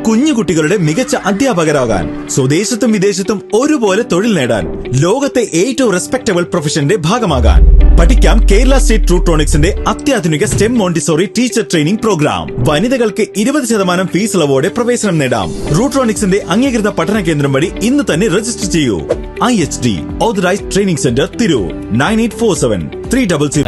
കുഞ്ഞുകുട്ടികളുടെ മികച്ച അധ്യാപകരാകാൻ, സ്വദേശത്തും വിദേശത്തും ഒരുപോലെ തൊഴിൽ നേടാൻ, ലോകത്തെ ഏറ്റവും റെസ്പെക്ടബിൾ പ്രൊഫഷന്റെ ഭാഗമാകാൻ പഠിക്കാം കേരള സ്റ്റേറ്റ് റൂട്രോണിക്സിന്റെ അത്യാധുനിക STEM Montessori teacher training programme. വനിതകൾക്ക് 20% ഫീസ് ഇളവോടെ പ്രവേശനം നേടാം. റൂട്രോണിക്സിന്റെ അംഗീകൃത പഠന കേന്ദ്രം വഴി ഇന്ന് തന്നെ രജിസ്റ്റർ ചെയ്യൂ. IHD authorised training centre, Tirur. 9847 300.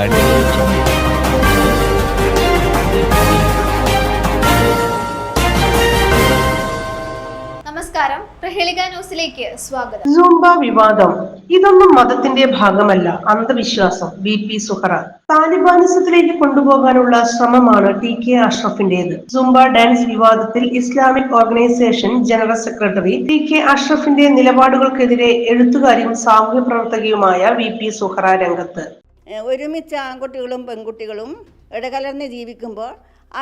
നമസ്കാരം, പ്രഹേളിക ന്യൂസിലേക്ക് സ്വാഗതം. സൂംബ വിവാദം ഇതൊന്നും മതത്തിന്റെ ഭാഗമല്ല, അന്ധവിശ്വാസം. VP സുഹറ. താലിബാനിസത്തിലേക്ക് കൊണ്ടുപോകാനുള്ള ശ്രമമാണ് TK അഷ്റഫിന്റേത്. സൂംബ ഡാൻസ് വിവാദത്തിൽ Islamic organisation general secretary TK അഷ്റഫിന്റെ നിലപാടുകൾക്കെതിരെ എഴുത്തുകാരിയും സാമൂഹ്യ പ്രവർത്തകയുമായ VP സുഹറ രംഗത്ത്. ഒരുമിച്ച് ആൺകുട്ടികളും പെൺകുട്ടികളും ഇടകലർന്ന് ജീവിക്കുമ്പോൾ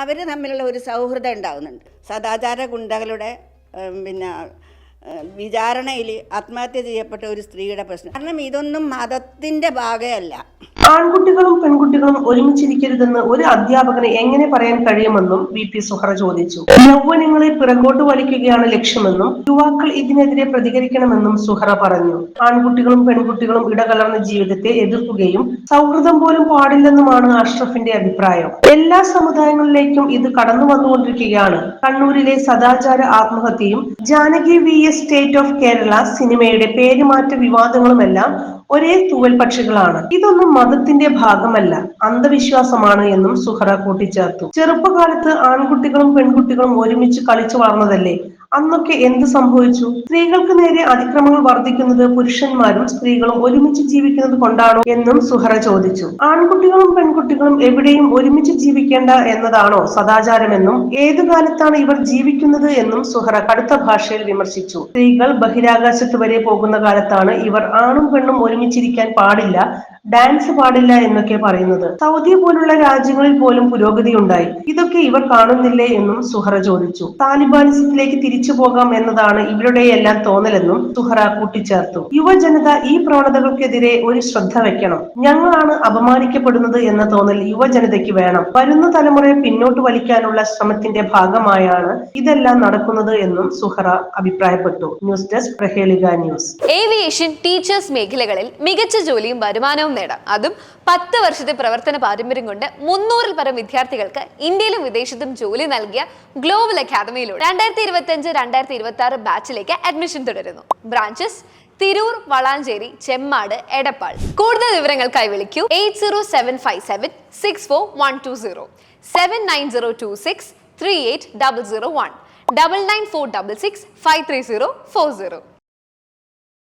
അവർ തമ്മിലുള്ള ഒരു സൗഹൃദം ഉണ്ടാകുന്നുണ്ട്. സദാചാര ഗുണ്ടകളുടെ വിചാരണയിൽ ആത്മഹത്യ ചെയ്യപ്പെട്ട ഒരു സ്ത്രീയുടെ പ്രശ്നം. കാരണം ഇതൊന്നും മതത്തിന്റെ ഭാഗമല്ല. ആൺകുട്ടികളും പെൺകുട്ടികളും ഒരുമിച്ചിരിക്കരുതെന്ന് ഒരു അധ്യാപകന് എങ്ങനെ പറയാൻ കഴിയുമെന്നും VP സുഹറ ചോദിച്ചു. യൗവനങ്ങളെ പിറകോട്ട് വലിക്കുകയാണ് ലക്ഷ്യമെന്നും യുവാക്കൾ ഇതിനെതിരെ പ്രതികരിക്കണമെന്നും സുഹറ പറഞ്ഞു. ആൺകുട്ടികളും പെൺകുട്ടികളും ഇടകലർന്ന ജീവിതത്തെ എതിർക്കുകയും സൗഹൃദം പോലും പാടില്ലെന്നുമാണ് അഷ്റഫിന്റെ അഭിപ്രായം. എല്ലാ സമുദായങ്ങളിലേക്കും ഇത് കടന്നു വന്നുകൊണ്ടിരിക്കുകയാണ്. കണ്ണൂരിലെ സദാചാര ആത്മഹത്യയും Janaki VS state of Kerala സിനിമയുടെ പേരുമാറ്റ വിവാദങ്ങളുമെല്ലാം ഒരേ തൂവൽ പക്ഷികളാണ്. ഇതൊന്നും മതത്തിന്റെ ഭാഗമല്ല, അന്ധവിശ്വാസമാണ് എന്നും സുഹറ കൂട്ടിച്ചേർത്തു. ചെറുപ്പകാലത്ത് ആൺകുട്ടികളും പെൺകുട്ടികളും ഒരുമിച്ച് കളിച്ചു വളർന്നതല്ലേ, അന്നൊക്കെ എന്ത് സംഭവിച്ചു? സ്ത്രീകൾക്ക് നേരെ അതിക്രമങ്ങൾ വർദ്ധിക്കുന്നത് പുരുഷന്മാരും സ്ത്രീകളും ഒരുമിച്ച് ജീവിക്കുന്നത് കൊണ്ടാണോ എന്നും സുഹറ ചോദിച്ചു. ആൺകുട്ടികളും പെൺകുട്ടികളും എവിടെയും ഒരുമിച്ച് ജീവിക്കേണ്ട എന്നതാണോ സദാചാരമെന്നും ഏതു കാലത്താണ് ഇവർ ജീവിക്കുന്നത് എന്നും സുഹറ കടുത്ത ഭാഷയിൽ വിമർശിച്ചു. സ്ത്രീകൾ ബഹിരാകാശത്ത് വരെ പോകുന്ന കാലത്താണ് ഇവർ ആണും പെണ്ണും ഒരുമിച്ചിരിക്കാൻ പാടില്ല, ഡാൻസ് പാടില്ല എന്നൊക്കെ പറയുന്നത്. സൗദി പോലുള്ള രാജ്യങ്ങളിൽ പോലും പുരോഗതി ഉണ്ടായി. ഇതൊക്കെ ഇവർ കാണുന്നില്ലേ എന്നും സുഹറ ചോദിച്ചു. താലിബാനിസത്തിലേക്ക് തിരിച്ചു പോകാം എന്നതാണ് ഇവരുടെയെല്ലാം തോന്നലെന്നും സുഹറ കൂട്ടിച്ചേർത്തു. യുവജനത ഈ പ്രവണതകൾക്കെതിരെ ഒരു ശ്രദ്ധ വെക്കണം. ഞങ്ങളാണ് അപമാനിക്കപ്പെടുന്നത് എന്ന തോന്നൽ യുവജനതയ്ക്ക് വേണം. വരുന്ന തലമുറയെ പിന്നോട്ട് വലിക്കാനുള്ള ശ്രമത്തിന്റെ ഭാഗമായാണ് ഇതെല്ലാം നടക്കുന്നത് എന്നും സുഹറ അഭിപ്രായപ്പെട്ടു. News desk Prahelika news. Aviation teachers മേഖലകളിൽ മികച്ച ജോലിയും വരുമാനവും നേടാം. അതും 10 വർഷത്തെ പ്രവർത്തന പാരമ്പര്യം കൊണ്ട് 300-ൽ പരം വിദ്യാർത്ഥികൾക്ക് ഇന്ത്യയിലും വിദേശത്തും ജോലി നൽകിയ ഗ്ലോബൽ അക്കാദമിയിലൂടെ 2025-2026 ബാച്ചിലേക്ക് അഡ്മിഷൻ തുടരുന്നു. ബ്രാഞ്ചസ് തിരൂർ, വളാഞ്ചേരി, ചെമ്മാട്, എടപ്പാൾ. കൂടുതൽ വിവരങ്ങൾക്കായി വിളിക്കൂ 80757 64120 79026 38001 99466 53040.